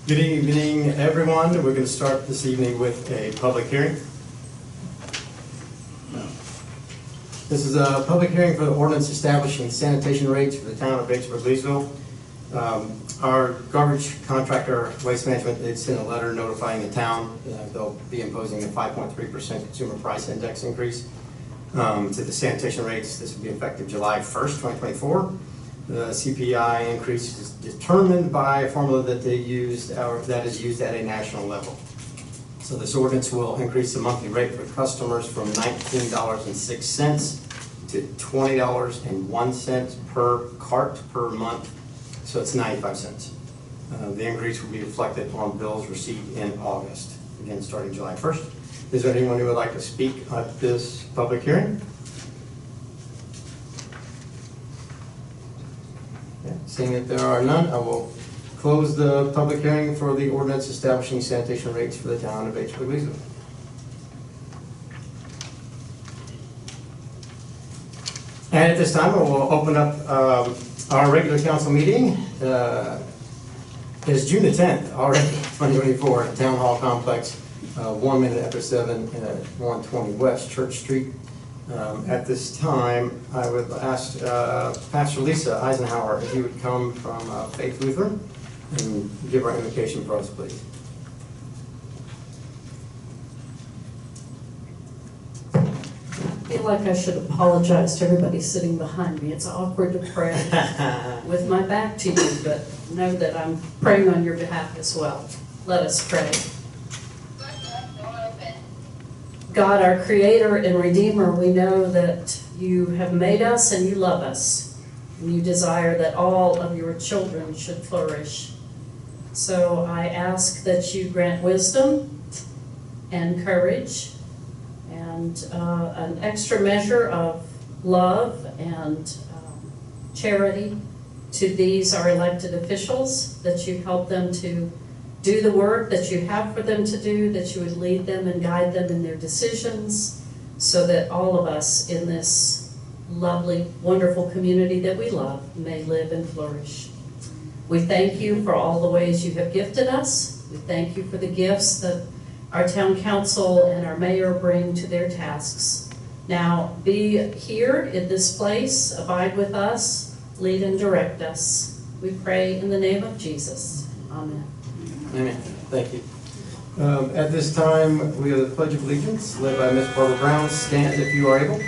Good evening, everyone. We're going to start this evening with a public hearing. This is a public hearing for the ordinance establishing sanitation rates for the town of Batesburg-Leesville. Our garbage contractor, Waste Management, did send a letter notifying the town they'll be imposing a 5.3% consumer price index increase to the sanitation rates. This will be effective July 1st, 2024. The CPI increase is determined by a formula that they used, that is used at a national level. So this ordinance will increase the monthly rate for customers from $19.06 to $20.01 per cart per month. So it's 95 cents. The increase will be reflected on bills received in August, again starting July 1st. Is there anyone who would like to speak at this public hearing? Okay. Seeing that there are none, I will close the public hearing for the ordinance establishing sanitation rates for the town of Batesburg-Leesville. And at this time, we will open up our regular council meeting. It's June the 10th already, 2024, at Town Hall Complex, 1 minute after 7 at 120 West Church Street. At this time, I would ask Pastor Lisa Eisenhower if you would come from Faith Lutheran and give our invocation for us, please. I feel like I should apologize to everybody sitting behind me. It's awkward to pray with my back to you, but know that I'm praying on your behalf as well. Let us pray. God, our Creator and Redeemer, we know that you have made us and you love us, and you desire that all of your children should flourish. So I ask that you grant wisdom and courage and an extra measure of love and charity to these, our elected officials, that you help them to do the work that you have for them to do, that you would lead them and guide them in their decisions, so that all of us in this lovely, wonderful community that we love may live and flourish. We thank you for all the ways you have gifted us. We thank you for the gifts that our town council and our mayor bring to their tasks. Now, be here in this place, abide with us, lead and direct us. We pray in the name of Jesus. Amen. Amen. Thank you. At this time, we have the Pledge of Allegiance, led by Ms. Barbara Brown. Stand if you are able.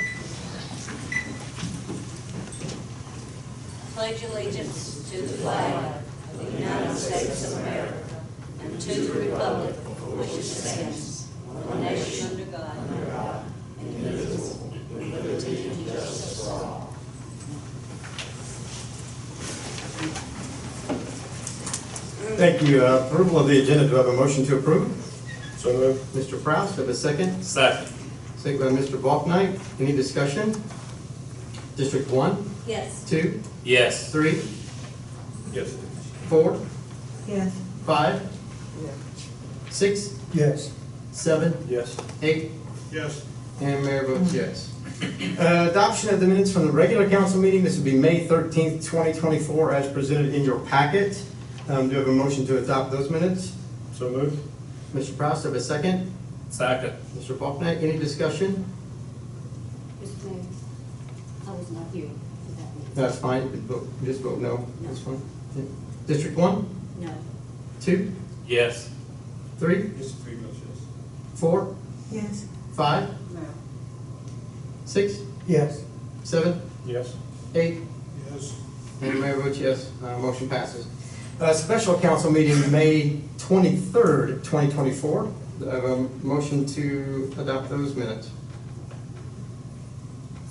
Pledge allegiance to the flag of the United States of America and to the republic for which it stands, one nation under God, indivisible, with liberty and justice for all. Thank you. Approval of the agenda. Do I have a motion to approve? So moved. Mr. Prowse, do I have a second? Second. Second by Mr. Balknight. Any discussion? District 1, Yes. 2, Yes. 3, Yes. 4, Yes. 5, 6, Yes. 7, Yes. 8, Yes. and Mayor votes yes. Adoption of the minutes from the regular council meeting. This will be May 13th, 2024, as presented in your packet. Do you have a motion to adopt those minutes? So moved. Mr. Prowse, do I have a second? Second. Mr. Balknight, any discussion? Mr. Mayor, I was not here for that meeting. That's fine. Just vote no. That's fine. Yeah. District 1, No. 2, Yes. 3, Just 3 votes, yes. 4, Yes. 5, No. 6, Yes. 7, Yes. 8, Yes. and Mayor votes yes. Motion passes. Special council meeting, May 23rd, 2024. Do I have a motion to adopt those minutes?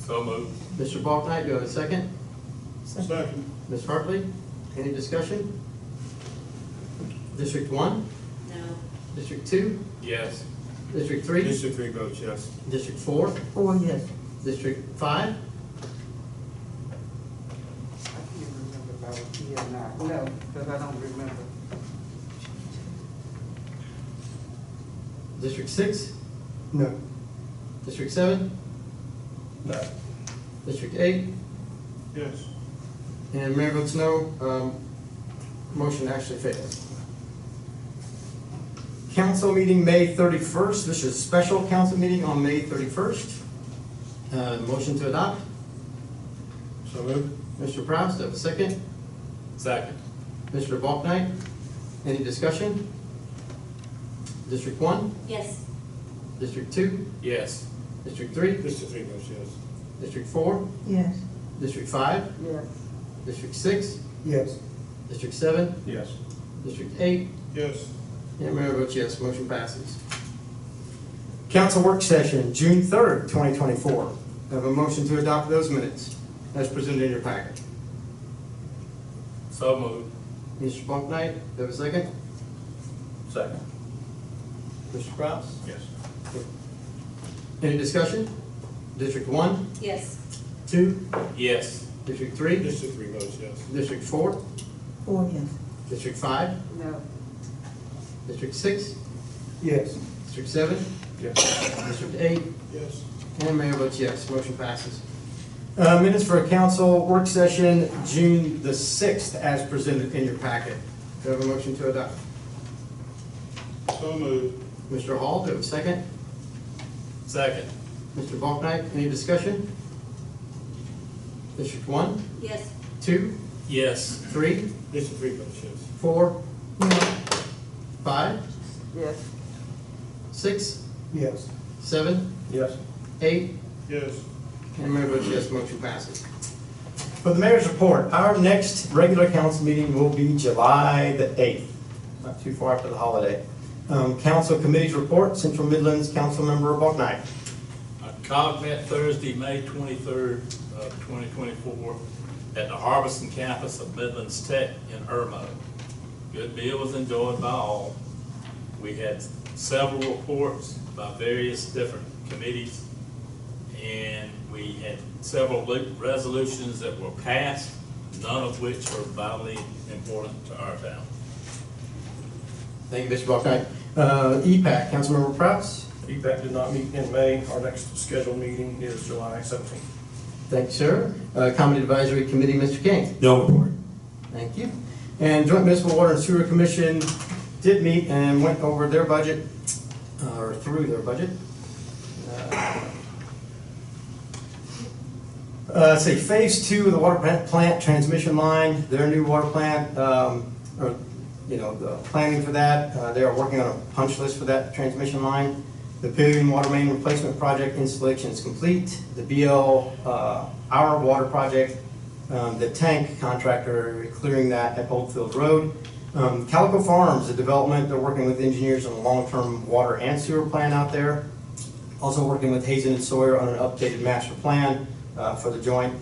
So moved. Mr. Balknight, do I have a second? Second. Ms. Hartley, any discussion? District 1, No. District 2, Yes. District 3, District 3 votes, yes. District 4, 4 yes. District 5, I can't remember if I was here or not. No, because I don't remember. District 6, No. District 7, No. District 8, Yes. and Mayor votes no. Motion actually fails. Council meeting May 31st. This is a special council meeting on May 31st. Motion to adopt. So moved. Mr. Prowse, do I have a second? Second. Mr. Balknight, any discussion? District 1, Yes. District 2, Yes. District 3, District 3 votes yes. District 4, Yes. District 5, Yes. District 6, Yes. District 7, Yes. District 8, Yes. and Mayor votes yes, motion passes. Council work session, June 3rd, 2024. I have a motion to adopt those minutes as presented in your packet. So moved. Mr. Balknight, do I have a second? Second. Mr. Prowse? Yes. Any discussion? District 1, Yes. 2, Yes. District 3, District 3 votes yes. District 4, 4 yes. District 5, No. District 6, Yes. District 7, Yes. District 8, Yes. and Mayor votes yes, motion passes. Minutes for a council work session, June the 6th, as presented in your packet. Do I have a motion to adopt? So moved. Mr. Hall, do I have a second? Second. Mr. Balknight, any discussion? District 1, Yes. 2, Yes. 3, District 3 votes yes. 4, 5, Yes. 6, Yes. 7, Yes. 8, Yes. and Mayor votes yes, motion passes. For the mayor's report, our next regular council meeting will be July the 8th, not too far after the holiday. Council committees report, Central Midlands Councilmember Balknight. COG met Thursday, May 23rd of 2024 at the Harbison campus of Midlands Tech in Irmo. Good meal was enjoyed by all. We had several reports by various different committees, and we had several resolutions that were passed, none of which are vitally important to our town. Thank you, Mr. Balknight. EPAC, Councilmember Prowse. EPAC did not meet in May. Our next scheduled meeting is July 17th. Thank you, sir. Comedy Advisory Committee, Mr. King. No report. Thank you. And Joint Municipal Water and Sewer Commission did meet and went over their budget, or through their budget. Say phase 2 of the water plant transmission line, their new water plant, or the planning for that. They are working on a punch list for that transmission line. The Pillion Water Main Replacement Project installation is complete. The BL, our water project, the tank contractor clearing that at Oldfield Road. Calico Farms, the development, they're working with engineers on a long-term water and sewer plan out there. Also working with Hazen and Sawyer on an updated master plan for the joint.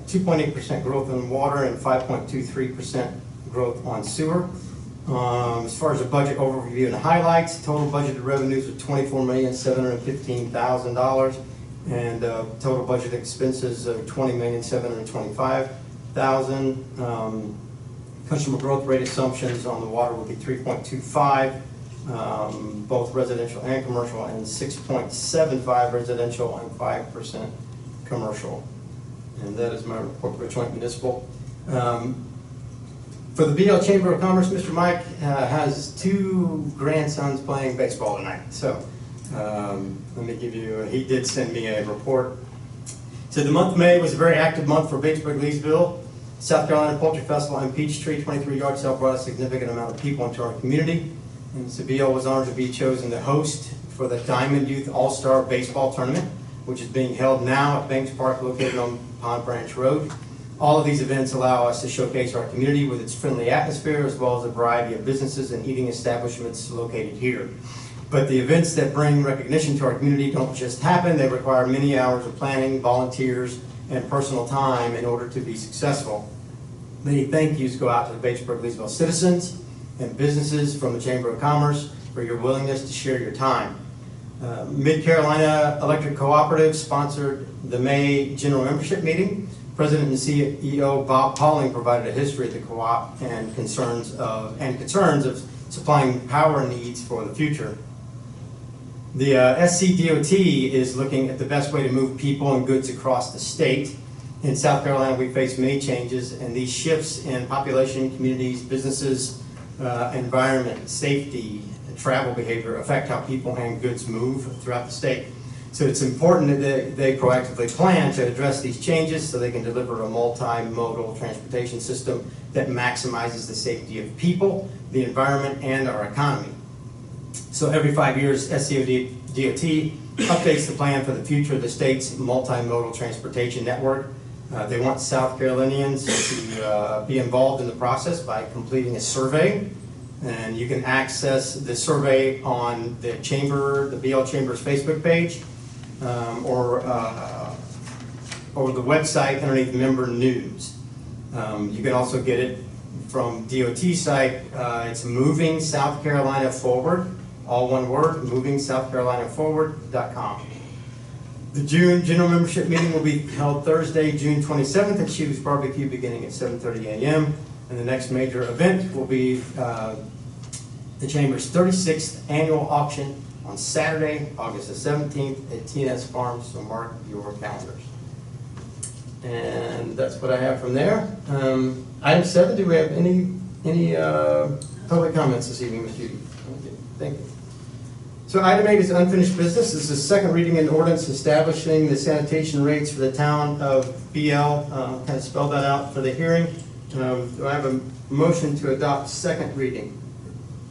2.8% growth in water and 5.23% growth on sewer. As far as the budget overview and highlights, total budgeted revenues of $24,715,000 and total budget expenses of $20,725,000. Customer growth rate assumptions on the water will be 3.25, both residential and commercial, and 6.75 residential and 5% commercial. And that is my report for joint municipal. For the BL Chamber of Commerce, Mr. Mike has 2 grandsons playing baseball tonight. So let me give you, he did send me a report. So the month of May was a very active month for Batesburg-Leesville. South Carolina Poultry Festival and Peachtree 23 yard sale brought a significant amount of people into our community. And BL was honored to be chosen the host for the Diamond Youth All-Star Baseball Tournament, which is being held now at Banks Park located on Pond Branch Road. All of these events allow us to showcase our community with its friendly atmosphere, as well as a variety of businesses and eating establishments located here. But the events that bring recognition to our community don't just happen. They require many hours of planning, volunteers, and personal time in order to be successful. Many thank yous go out to the Batesburg-Leesville citizens and businesses from the Chamber of Commerce for your willingness to share your time. Mid-Carolina Electric Cooperative sponsored the May General Membership Meeting. President and CEO Bob Pauling provided a history of the co-op and concerns of supplying power needs for the future. The SCDOT is looking at the best way to move people and goods across the state. In South Carolina, we face many changes, and these shifts in population, communities, businesses, environment, safety, travel behavior affect how people and goods move throughout the state. So it's important that they proactively plan to address these changes so they can deliver a multimodal transportation system that maximizes the safety of people, the environment, and our economy. So every 5 years, SCODOT updates the plan for the future of the state's multimodal transportation network. They want South Carolinians to be involved in the process by completing a survey. And you can access the survey on the BL Chamber's Facebook page, or the website underneath member news. You can also get it from DOT site. It's Moving South Carolina Forward, all one word, movingsouthcarolinaforward.com. The June general membership meeting will be held Thursday, June 27th at Shoe's Barbecue beginning at 7:30 a.m. And the next major event will be the Chamber's 36th annual auction on Saturday, August the 17th at TNS Farms, so mark your calendars. And that's what I have from there. Item 7, do we have any public comments this evening, Ms. Judy? Okay, thank you. So item 8 is unfinished business. This is the second reading in ordinance establishing the sanitation rates for the town of BL. Kind of spelled that out for the hearing. Do I have a motion to adopt second reading?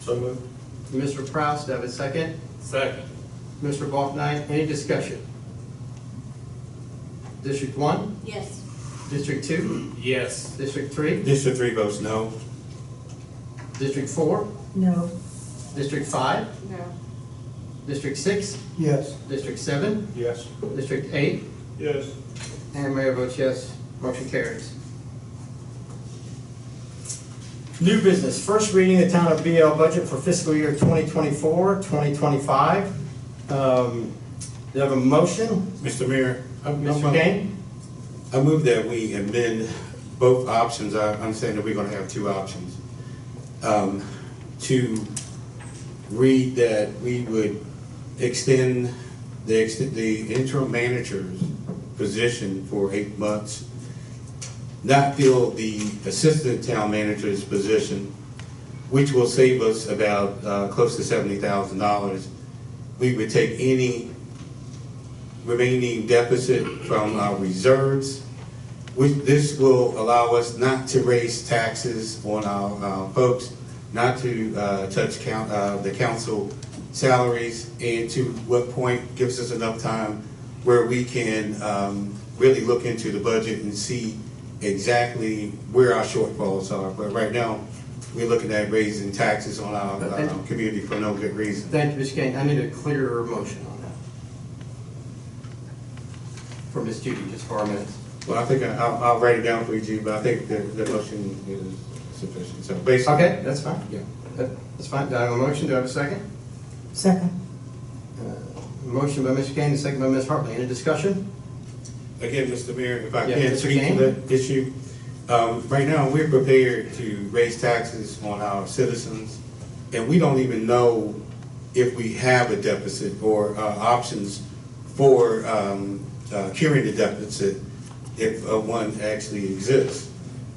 So moved. Mr. Proust, do I have a second? Second. Mr. Balknight, any discussion? District 1? Yes. District 2? Yes. District 3? District 3 votes no. District 4? No. District 5? No. District 6? Yes. District 7? Yes. District 8? Yes. And Mayor votes yes. Motion carries. New business, first reading the town of BL budget for fiscal year 2024-2025. Do you have a motion? Mr. Mayor, Mr. Kane? I move that we amend both options. I understand that we're going to have two options. To read that we would extend the interim manager's position for 8 months, not fill the assistant town manager's position, which will save us about close to $70,000. We would take any remaining deficit from our reserves, which this will allow us not to raise taxes on our folks, not to touch the council salaries, and to what point gives us enough time where we can really look into the budget and see exactly where our shortfalls are. But right now, we're looking at raising taxes on our community for no good reason. Thank you, Mr. Kane. I need a clearer motion on that. For Ms. Judy, just for our minutes. Well, I think I'll write it down for you, but I think the motion is sufficient. So basically. Okay, that's fine. Yeah. That's fine. Do I have a motion? Do I have a second? Second. Motion by Mr. Kane, and second by Ms. Hartley. Any discussion? Again, Mr. Mayor, if I Yeah, can Mr. speak Kane? to that issue. Right now, we're prepared to raise taxes on our citizens, and we don't even know if we have a deficit or options for curing the deficit if one actually exists.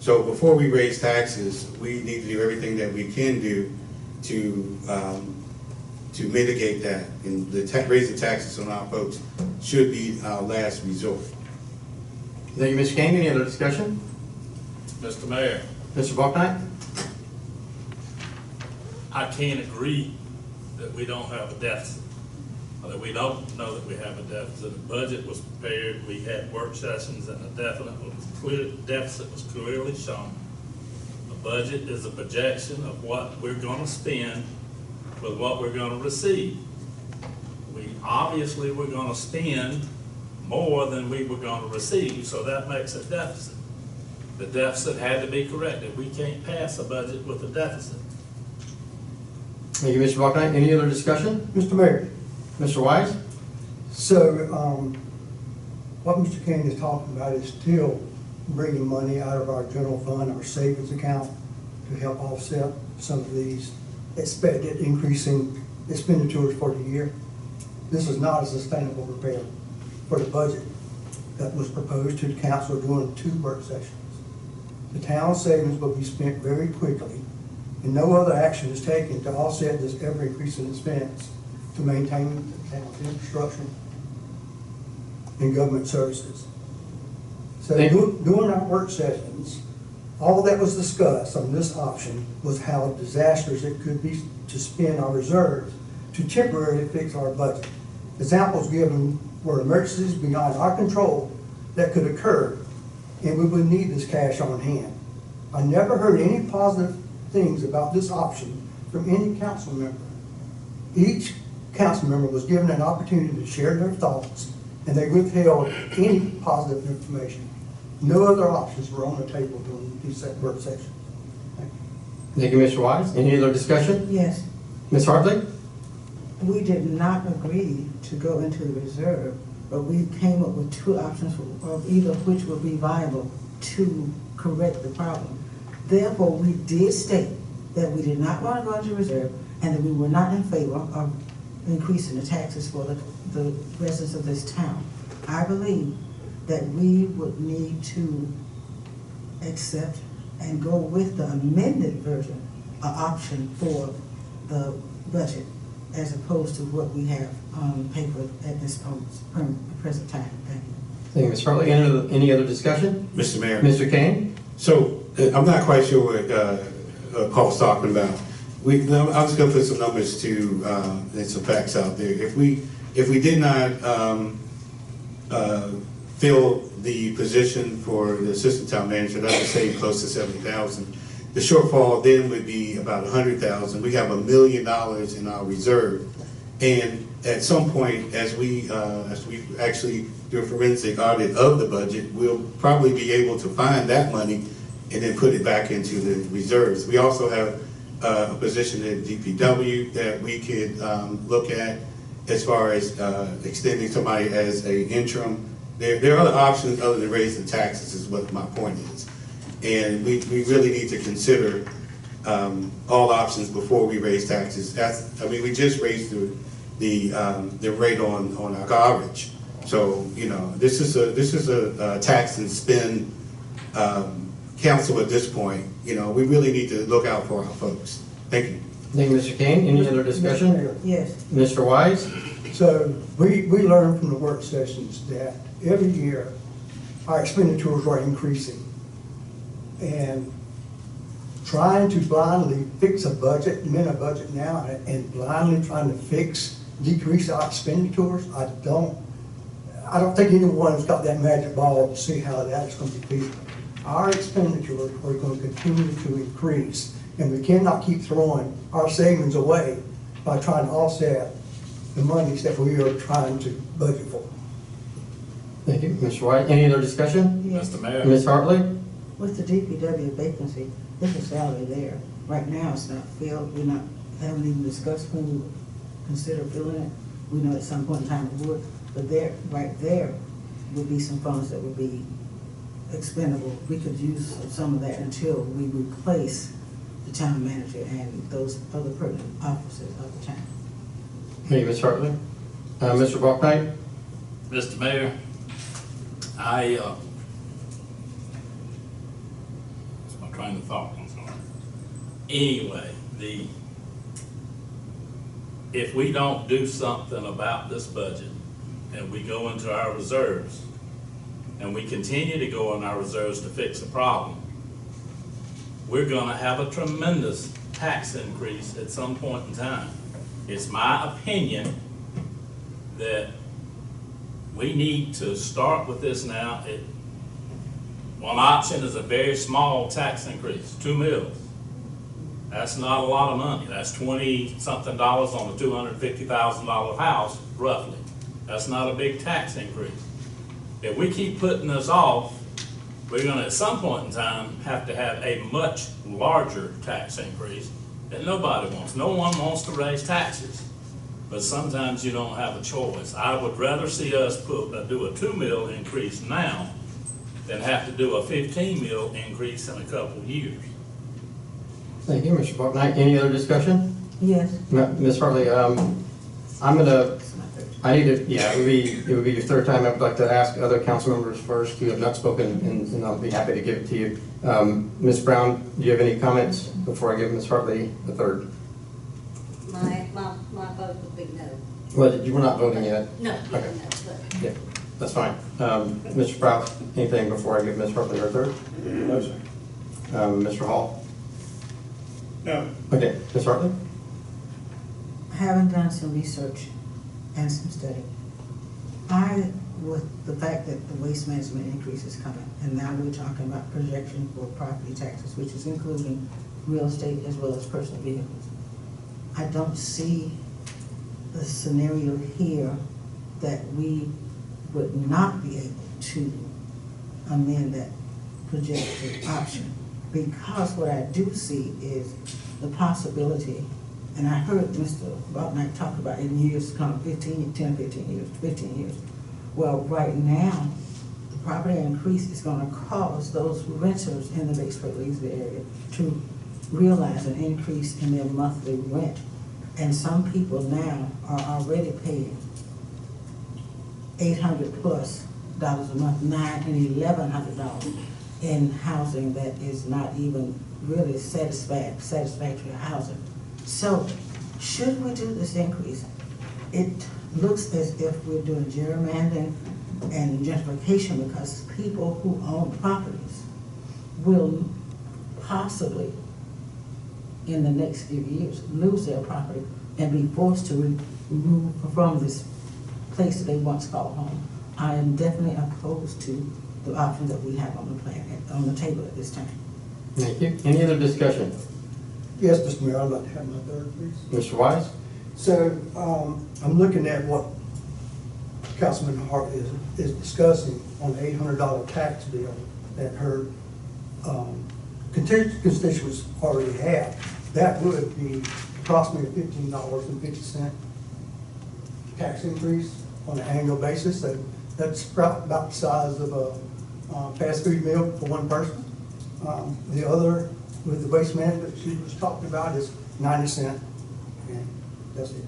So before we raise taxes, we need to do everything that we can do to mitigate that, and raising taxes on our folks should be our last resort. Thank you, Mr. Kane. Any other discussion? Mr. Mayor, Mr. Balknight? I can't agree that we don't have a deficit, or that we don't know that we have a deficit. The budget was prepared, we had work sessions, and the deficit was clearly shown. The budget is a projection of what we're gonna spend with what we're gonna receive. Obviously, we're gonna spend more than we were gonna receive, so that makes a deficit. The deficit had to be corrected. We can't pass a budget with a deficit. Thank you, Mr. Balknight. Any other discussion? Mr. Mayor, Mr. Wise? so what Mr. King is talking about is still bringing money out of our general fund, our savings account, to help offset some of these expected increasing expenditures for the year. This is not a sustainable repair for the budget that was proposed to the council during 2 work sessions. The town savings will be spent very quickly and no other action is taken to offset this ever-increasing expense to maintain the town's infrastructure and government services. So during our work sessions, all that was discussed on this option was how disastrous it could be to spend our reserves to temporarily fix our budget. Examples given were emergencies beyond our control that could occur, and we would need this cash on hand. I never heard any positive things about this option from any council member. Each council member was given an opportunity to share their thoughts, and they withheld any positive information. No other options were on the table during these work sessions. Thank you, Mr. Wise. Any other discussion? Yes, Ms. Hartley? we did not agree to go into the reserve, but we came up with two options of either of which would be viable to correct the problem. Therefore, we did state that we did not want to go into reserve and that we were not in favor of increasing the taxes for the residents of this town. I believe that we would need to accept and go with the amended version, option for the budget, as opposed to what we have on paper at this present time. Thank you. Thank you, Ms. Hartley. Any other discussion? Mr. Mayor. Mr. Kane? So, I'm not quite sure what Paul's talking about. I'm just gonna put some numbers to, and some facts out there. If we did not fill the position for the assistant town manager, that would save close to $70,000. The shortfall then would be about $100,000. We have $1 million in our reserve. And at some point, as we actually do a forensic audit of the budget, we'll probably be able to find that money and then put it back into the reserves. We also have a position at DPW that we could look at as far as extending somebody as an interim. There are other options other than raising taxes is what my point is. And we really need to consider all options before we raise taxes. We just raised the rate on our garbage. So, this is a tax and spend council at this point. We really need to look out for our folks. Thank you. Thank you, Mr. Kane. Any other discussion? Yes. Mr. Wise? So we learned from the work sessions that every year our expenditures are increasing. And trying to blindly fix a budget, amend a budget now, and blindly trying to decrease our expenditures, I don't think anyone's got that magic ball to see how that's going to be feasible. Our expenditures are going to continue to increase, and we cannot keep throwing our savings away by trying to offset the monies that we are trying to budget for. Thank you, Mr. White. Any other discussion? Yes. Mr. Mayor. Ms. Hartley? With the DPW vacancy, there's a salary there. Right now, it's not filled. Haven't even discussed when we would consider filling it. We know at some point in time we would, but right there would be some funds that would be expendable. We could use some of that until we replace the town manager and those other pertinent officers of the town. Thank you, Ms. Hartley. Mr. Bucknight? Mr. Mayor, it's my train of thought, I'm sorry. Anyway, if we don't do something about this budget and we go into our reserves and we continue to go in our reserves to fix a problem, we're gonna have a tremendous tax increase at some point in time. It's my opinion that we need to start with this now. One option is a very small tax increase, 2 mils. That's not a lot of money. That's $20-something on a $250,000 house, roughly. That's not a big tax increase. If we keep putting this off, we're gonna at some point in time have to have a much larger tax increase that nobody wants. No one wants to raise taxes, but sometimes you don't have a choice. I would rather see us do a 2 mil increase now than have to do a 15 mil increase in a couple of years. Thank you, Mr. Bucknight. Any other discussion? Yes. Ms. Hartley, I'm gonna I need to, yeah, it would be your third time. I would like to ask other council members first who have not spoken, and I'll be happy to give it to you. Ms. Brown, do you have any comments before I give Ms. Hartley the third? My vote would be no. Well, you were not voting yet. No, yeah, Okay. no, but Yeah, that's fine. Mr. Prout, anything before I give Ms. Hartley her third? No, sir. Mr. Hall? No. Okay, Ms. Hartley? Having done some research and some study, with the fact that the waste management increase is coming, and now we're talking about projection for property taxes, which is including real estate as well as personal vehicles. I don't see the scenario here that we would not be able to amend that projected option. Because what I do see is the possibility, and I heard Mr. Botnick talk about in years to come, 15 years. Well, right now, the property increase is gonna cause those renters in the Batesburg-Leesville area to realize an increase in their monthly rent. And some people now are already paying $800+ a month, $900 and $1,100 in housing that is not even really satisfactory housing. So, should we do this increase? It looks as if we're doing gerrymandering and gentrification because people who own properties will possibly, in the next few years, lose their property and be forced to remove from this place that they once called home. I am definitely opposed to the option that we have on the plan, on the table at this time. Thank you. Any other discussion? Yes, Mr. Mayor, I'd like to have my third, please. Mr. Wise? So, I'm looking at what Councilman Hart is discussing on the $800 tax bill that her constituents already have. That would be approximately $15.50 tax increase on an annual basis. So that's about the size of a fast food meal for one person. The other, with the waste management she was talking about, is 90 cents. And that's it.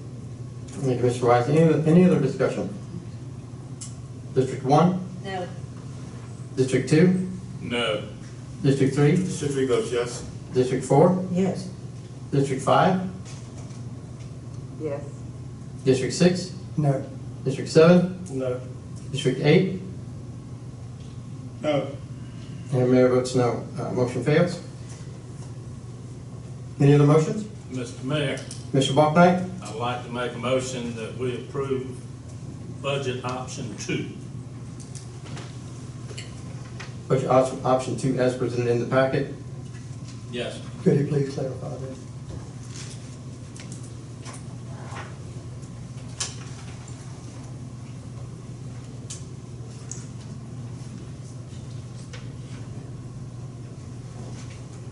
Thank you, Mr. Wise. Any other discussion? District 1? no, District 2? No. District 3? District 3 votes yes. District 4? Yes. District 5? Yes. District 6? No. District 7? No. District 8? No. And the mayor votes no. Motion fails. Any other motions? Mr. Mayor, Mr. Bachnight? I'd like to make a motion that we approve budget option 2. Budget option 2 as presented in the packet. Yes. Could you please clarify that?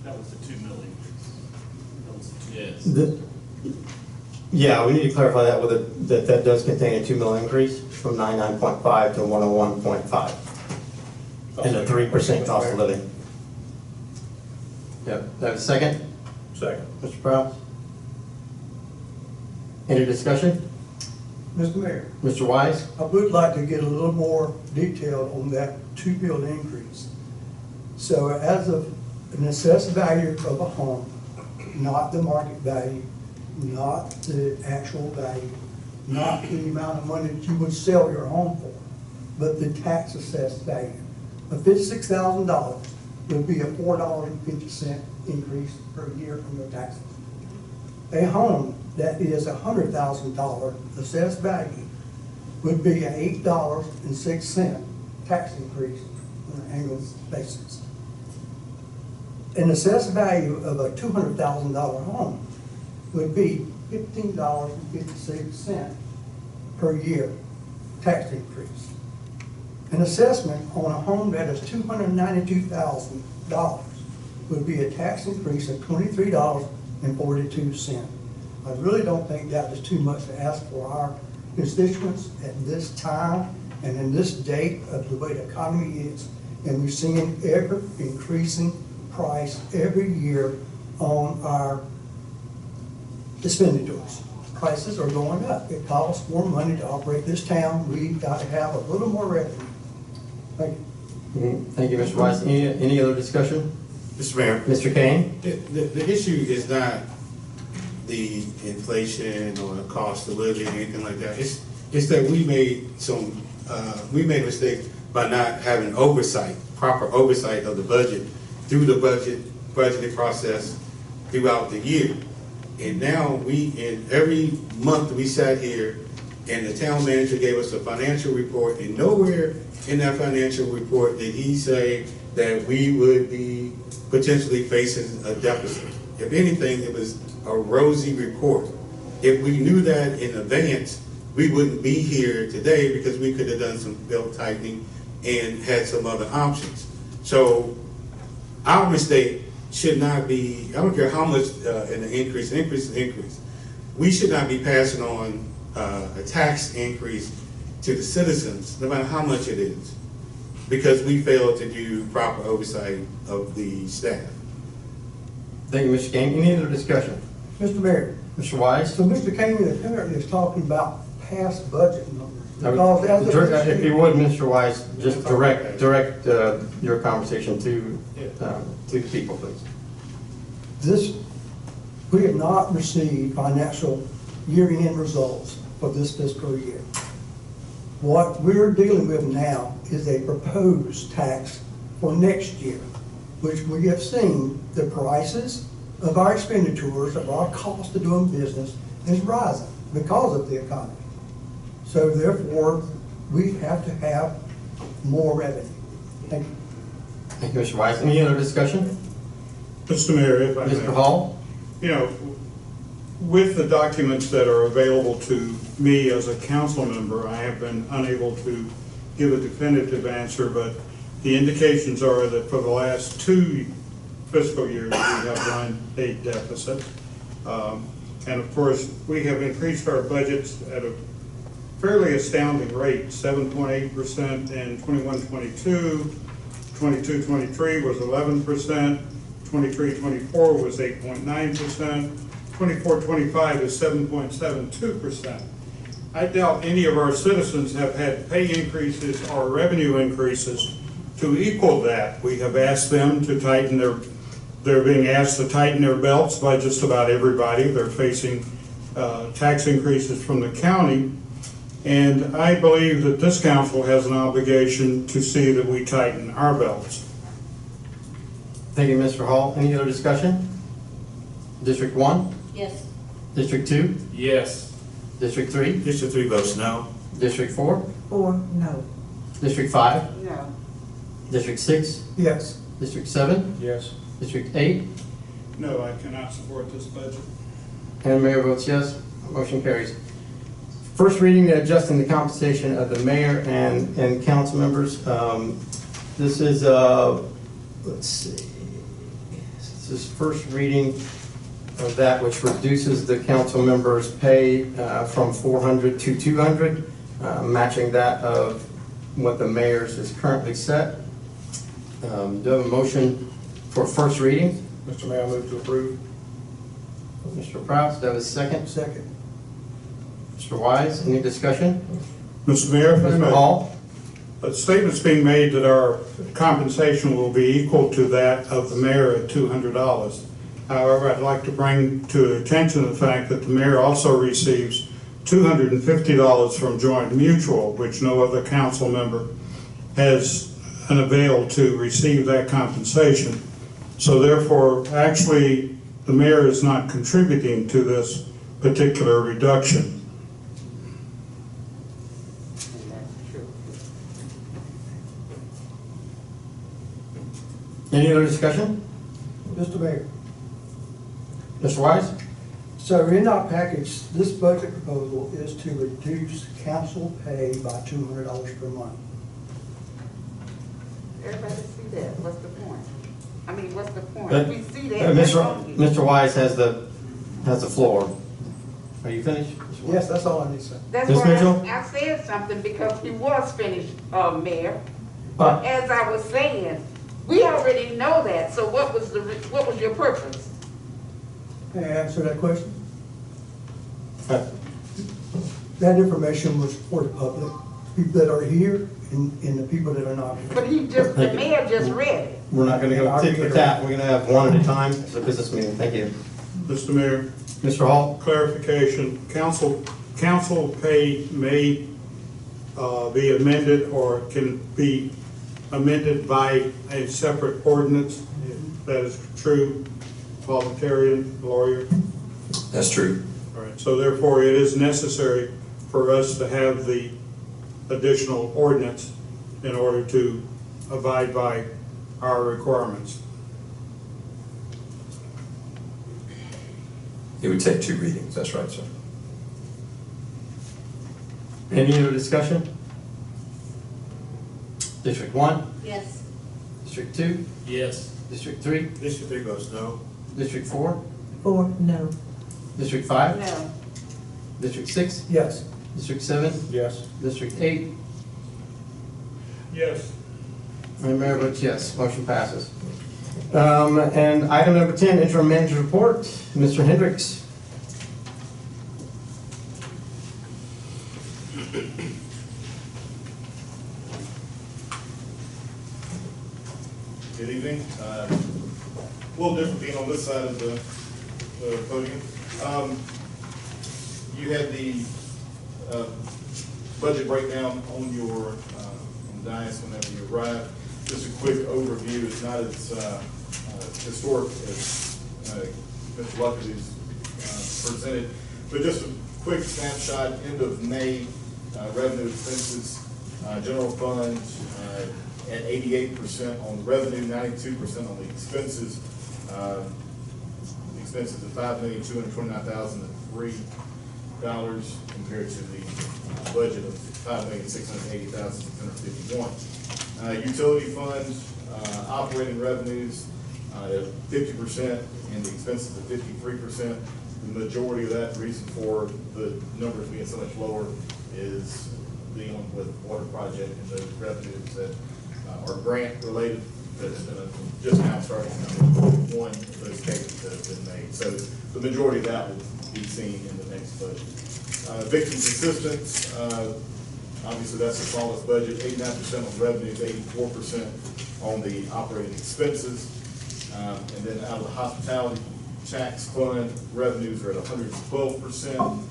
That was the 2 million. That was the 2. Yes. Yeah, we need to clarify that with it, that does contain a $2 million increase from 99.5 to 101.5. And a 3% cost of living. Yep, that a second? Second. Mr. Prowse? Any discussion? Mr. Mayor, Mr. Wise? I would like to get a little more detail on that $2 million increase. So as of an assessed value of a home, not the market value, not the actual value, not the amount of money that you would sell your home for, but the tax assessed value. A $56,000 would be a $4.50 increase per year from your taxes. A home that is $100,000 assessed value would be an $8.06 tax increase on an annual basis. An assessed value of a $200,000 home would be $15.56 per year tax increase. An assessment on a home that is $292,000 would be a tax increase of $23.42. I really don't think that is too much to ask for our constituents at this time and in this date of the way the economy is. And we're seeing ever increasing price every year on our expenditures. prices are going up. It costs more money to operate this town. We've got to have a little more revenue. Thank you. Thank you, Mr. Wise. Any other discussion? Mr. Mayor, Mr. Kane? the issue is not the inflation or the cost of living, anything like that. It's that we made a mistake by not having proper oversight of the budget through the budgeting process throughout the year. And now every month we sat here and the town manager gave us a financial report, and nowhere in that financial report did he say that we would be potentially facing a deficit. If anything, it was a rosy report. If we knew that in advance, we wouldn't be here today because we could have done some belt tightening and had some other options. So our mistake should not be, I don't care how much an increase is increase. We should not be passing on a tax increase to the citizens, no matter how much it is, because we failed to do proper oversight of the staff. Thank you, Mr. Kane. Any other discussion? Mr. Mayor, Mr. Wise? so Mr. Kane apparently is talking about past budget numbers. Because as of this If you year- would, Mr. Wise, just direct your conversation to the people, please. We have not received financial year-end results for this fiscal year. What we're dealing with now is a proposed tax for next year, which we have seen the prices of our expenditures, of our cost of doing business is rising because of the economy. So therefore, we have to have more revenue. Thank you. Thank you, Mr. Wise. Any other discussion? Mr. Mayor, if I may. Mr. Hall? You know, with the documents that are available to me as a council member, I have been unable to give a definitive answer, but the indications are that for the last 2 fiscal years, we have run a deficit. And of course, we have increased our budgets at a fairly astounding rate, 7.8% in 21-22, 22-23 was 11%, 23-24 was 8.9%, 24-25 is 7.72%. I doubt any of our citizens have had pay increases or revenue increases to equal that. We have asked them to tighten they're being asked to tighten their belts by just about everybody. They're facing tax increases from the county. And I believe that this council has an obligation to see that we tighten our belts. Thank you, Mr. Hall. Any other discussion? District 1? Yes. District 2? Yes. District 3? District 3 votes no. District 4? Or no? District 5? No. District 6? Yes. District 7? Yes. District 8? No, I cannot support this budget. And the mayor votes yes. Motion carries. First reading, adjusting the compensation of the mayor and council members. This is, let's see, this is first reading of that which reduces the council members' pay from $400 to $200, matching that of what the mayor's is currently set. Do I have a motion for first reading? Mr. Mayor, I move to approve. Mr. Prowse, do I have a second? Second. Mr. Wise, any discussion? Mr. Mayor, if I Mr. may. Hall? A statement's being made that our compensation will be equal to that of the mayor at $200. However, I'd like to bring to attention the fact that the mayor also receives $250 from Joint Mutual, which no other council member has an avail to receive that compensation. So therefore, actually, the mayor is not contributing to this particular reduction. Any other discussion? Mr. Mayor, Mr. Wise? so in our package, this budget proposal is to reduce council pay by $200 per month. Everybody see that, what's the point? I mean, what's the point? We see that. Mr. Wise has the floor. Are you finished? Mr. Wise? Yes, that's all I need to say. That's Ms. why Mitchell? I said something, because he was finished, Mayor. Uh, But as I was saying, we already know that, so what was your purpose? May I answer that question? That information was for the public, people that are here and the people that are not here. But the mayor just read it. We're not gonna go tit for tat, we're gonna have one at a time, it's a business meeting, thank you. Mr. Mayor, Mr. Hall? clarification, council pay may be amended or can be amended by a separate ordinance. That is true, voluntarian lawyer. That's true. All right, so therefore it is necessary for us to have the additional ordinance in order to abide by our requirements. It would take 2 readings, that's right, sir. Any other discussion? District 1, Yes. District 2, Yes. District 3, District 3 votes no. District 4, 4, no. District 5, No. District 6, Yes. District 7, Yes. District 8, Yes. and Mayor votes yes, motion passes. And item number 10, interim manager report, Mr. Hendricks. Good evening. A little different being on this side of the podium. You had the budget breakdown on your on the dais whenever you arrive. Just a quick overview. It's not as historic as Mr. Lucker's presented, but just a quick snapshot. End of May, revenue expenses, general fund at 88% on the revenue, 92% on the expenses. The expenses of $5,229,003 compared to the budget of $5,680,651. Utility funds, operating revenues at 50% and the expenses at 53%. The majority of that, the reason for the numbers being so much lower is dealing with water project and those revenues that are grant related that is just now starting. One of those payments that have been made. So the majority of that will be seen in the next budget. Victims assistance, obviously that's the smallest budget, 89% on revenues, 84% on the operating expenses. And then out of the hospitality tax fund, revenues are at 112%,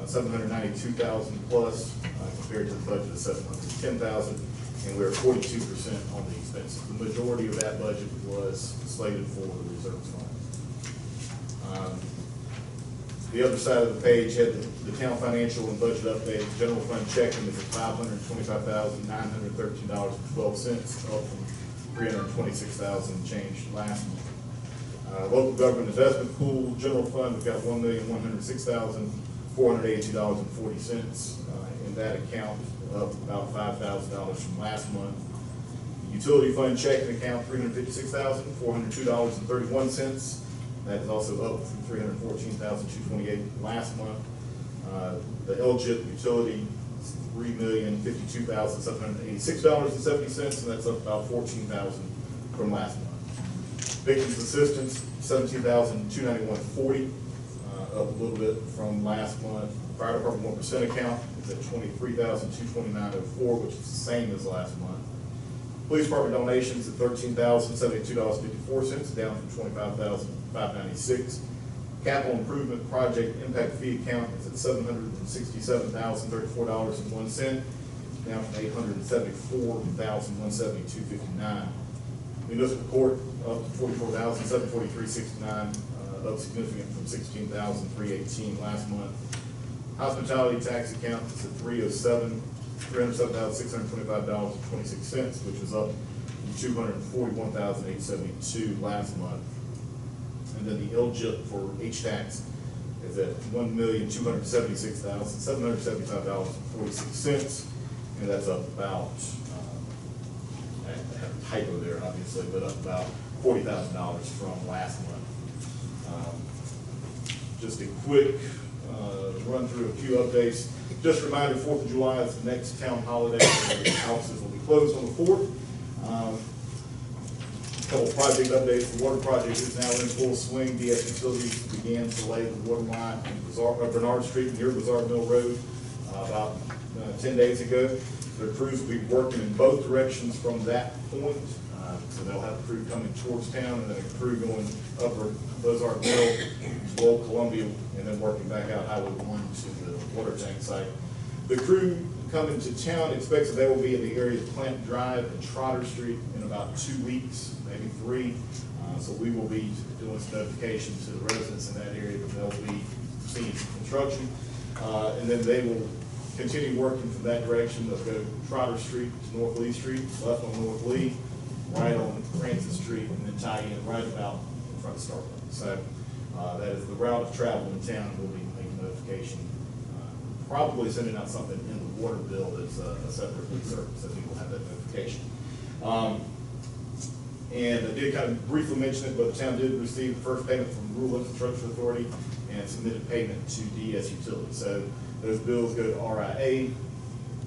792,000 plus compared to the budget of 710,000. And we're 42% on the expenses. The majority of that budget was slated for the reserve fund. The other side of the page had the town financial and budget update. General fund checking is at $525,913.12, up from $326,000 change last month. Local government investment pool, general fund, we've got $1,106,482.40 in that account, up about $5,000 from last month. Utility fund checking account, $356,402.31. That is also up from $314,228 last month. The LGIP utility is $3,052,786.70, and that's up about $14,000 from last month. Victims assistance, $17,291.40, up a little bit from last month. Fire department 1% account is at $23,229.04, which is the same as last month. Police department donations at $13,072.54, down from $25,596. Capital improvement project impact fee account is at $767,034.01, down from $874,172.59. Municipal court up to $44,743.69, up significant from $16,318 last month. Hospitality tax account is at $307,625.26, which was up from $241,872 last month. And then the LGIP for H-tax is at $1,276,775.46, and that's up about, I have a typo there obviously, but up about $40,000 from last month. Just a quick run through a few updates. Just a reminder, 4th of July is the next town holiday. The houses will be closed on the 4th. Couple project updates. The water project is now in full swing. DS Utilities began to lay the water line on Bernard Street near Bizarre Mill Road about 10 days ago. The crews will be working in both directions from that point. So they'll have a crew coming towards town and then a crew going upper Bizarre Mill to Old Columbia and then working back out Highway 1 to the water tank site. The crew coming to town expects that they will be in the area of Plant Drive and Trotter Street in about 2 weeks, maybe 3. So we will be doing some notification to the residents in that area that they'll be seeing some construction. And then they will continue working from that direction. They'll go Trotter Street to North Lee Street, left on North Lee, right on Francis Street, and then tie in right about in front of Starbucks. So that is the route of travel in town. We'll be making notification, probably sending out something in the water bill that's a separate service, so people have that notification. And I did kind of briefly mention it, but the town did receive the first payment from Rural Infrastructure Authority and submitted payment to DS Utilities. So those bills go to RIA.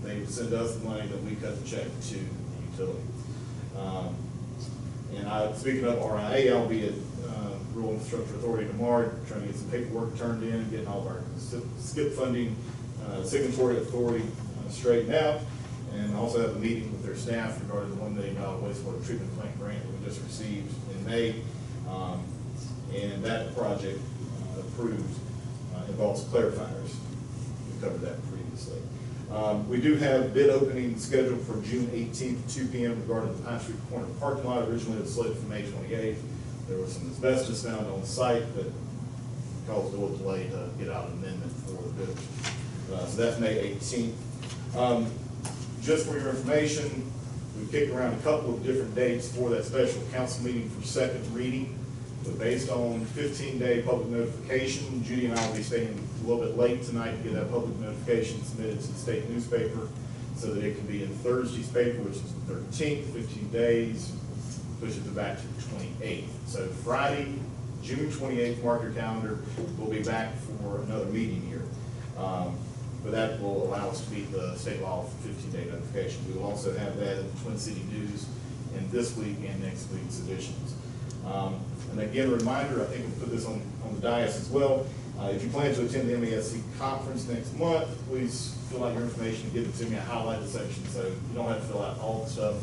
They send us the money, that we cut the check to the utility. Speaking of RIA, I'll be at Rural Infrastructure Authority tomorrow, trying to get some paperwork turned in and getting all of our SCIP funding signatory authority straightened out. And also have a meeting with their staff regarding the $1 million wastewater treatment plant grant that we just received in May. And that project approved involves clarifiers. We covered that previously. We do have bid opening scheduled for June 18th, 2 p.m. regarding the Pine Street Corner parking lot. Originally it was slated for May 28th. There was some asbestos found on site that caused a little delay to get out an amendment for the bidders. So that's May 18th. Just for your information, we kicked around a couple of different dates for that special council meeting for second reading. But based on 15-day public notification, Judy and I will be staying a little bit late tonight to get that public notification submitted to the state newspaper so that it can be in Thursday's paper, which is the 13th, 15 days, pushes it back to the 28th. So Friday, June 28th, mark your calendar, we'll be back for another meeting here. But that will allow us to meet the state law for 15-day notification. We will also have that in the Twin City News in this week and next week's editions. And again, a reminder, I think we'll put this on the dais as well. If you plan to attend the MESC conference next month, please fill out your information and give it to me. I highlight the section so you don't have to fill out all the stuff.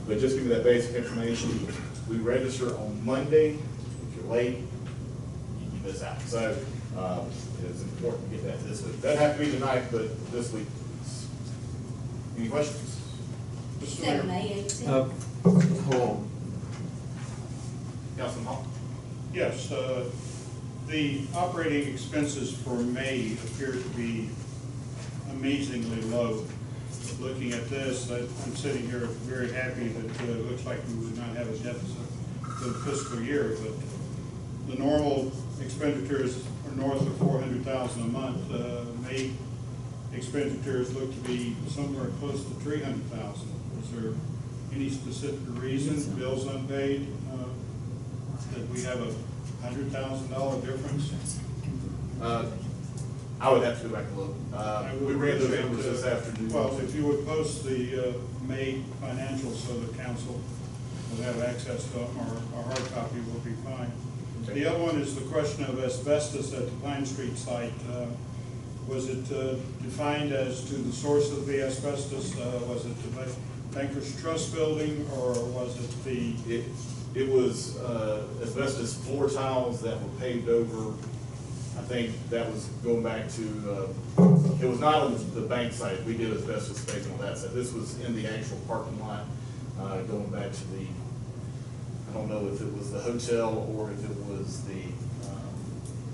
But just give me that basic information. We register on Monday. If you're late, you miss out. So it's important to get that this week. Doesn't have to be tonight, but this week. Any questions? Said May 18th. Hold on. Councilman Hall? Yes, the operating expenses for May appear to be amazingly low. Looking at this, I'm sitting here very happy that it looks like we would not have a deficit for the fiscal year, but the normal expenditures are north of $400,000 a month. May expenditures look to be somewhere close to $300,000. Is there any specific reason, bills unpaid, that we have a $100,000 difference? I would have to go back and look. We ran those numbers this afternoon. Well, if you would post the May financials so the council will have access to them, or a hard copy will be fine. Okay. The other one is the question of asbestos at the Pine Street site. Was it defined as to the source of the asbestos? Was it the Bankers Trust building, or was it the... It was asbestos floor tiles that were paved over. I think that was going back to, it was not on the bank site. We did asbestos paving on that side. This was in the actual parking lot, going back to the, I don't know if it was the hotel or if it was the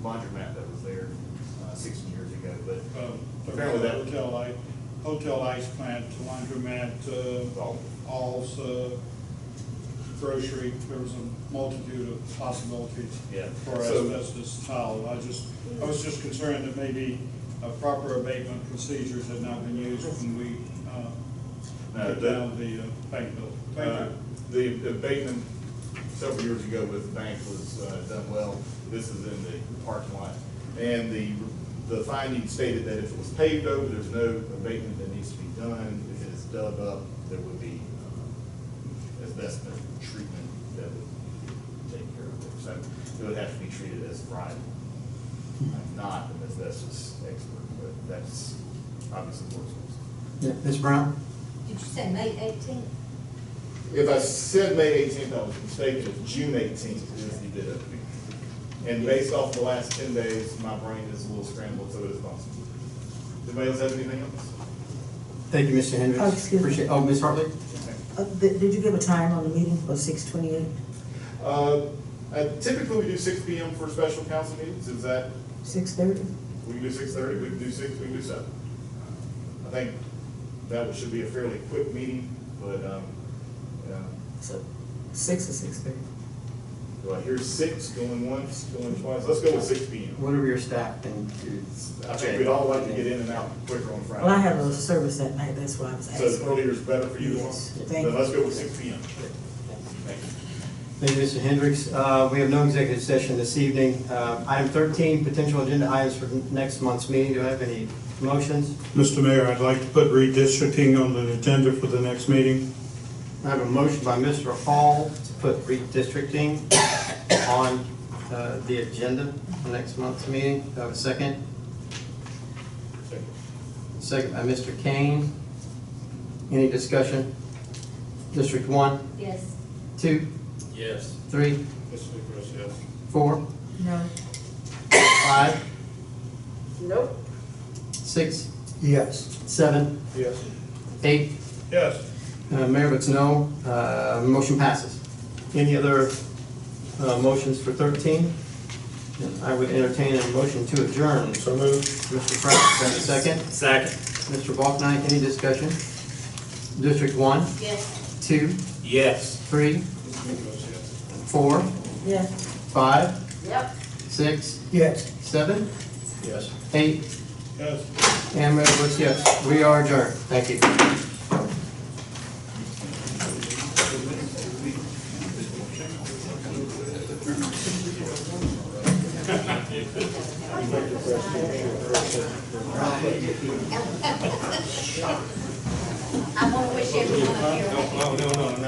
laundromat that was there 16 years ago, but apparently that hotel ice plant, laundromat, All's, grocery, there was a multitude of possibilities for asbestos tile. I was just concerned that maybe proper abatement procedures had not been used when we took down the bank building. Thank you. The abatement several years ago with the bank was done well. This is in the parking lot. And the finding stated that if it was paved over, there's no abatement that needs to be done. If it is dug up, there would be asbestos treatment then it would have to be treated as Brian. I'm not an asbestos expert, but that's obviously the worst case. Yeah, Ms. Brown? Did you say May 18th? If I said May 18th, I was mistaken. It's June 18th is the bid opening. And based off the last 10 days, my brain is a little scrambled, so it is possible. Does anybody else have anything else? Thank you, Mr. Hendricks. Oh, excuse me. Appreciate, oh, Ms. Hartley? Did you give a time on the meeting for 6:28? Typically, we do 6 p.m. for special council meetings. Is that, 6:30? we can do 6:30, we can do 6, we can do 7. I think that should be a fairly quick meeting, but, yeah. So 6 or 6:30? Do I hear 6 going once, going twice? Let's go with 6 p.m. Whatever your staff can do. I think we'd all like to get in and out quicker on Friday. Well, I have a service that night, that's why I was So asking. earlier is better for you? Yes, thank Then you. let's go with 6 p.m. Thank you. Thank you, Mr. Hendricks. We have no executive session this evening. Item 13, potential agenda items for next month's meeting. Do I have any motions? Mr. Mayor, I'd like to put redistricting on the agenda for the next meeting. I have a motion by Mr. Hall to put redistricting on the agenda for next month's meeting. Do I have a second? Second by Mr. Kane. Any discussion? District 1, Yes. 2, Yes. 3, Mr. Chris, yes. 4, No. 5, Nope. 6, Yes. 7, Yes. 8. Yes. Mayor votes no. Motion passes. Any other motions for 13? I would entertain a motion to adjourn. So moved. Mr. Frank, do I have a second? Second. Mr. Balknight, any discussion? District 1, Yes. 2, Yes. 3, 4, Yeah. 5, Yep. 6, Yes. 7, Yes. 8, Yes. and Mayor votes yes. We are adjourned. Thank you. I want to wish everyone here. No, no, no.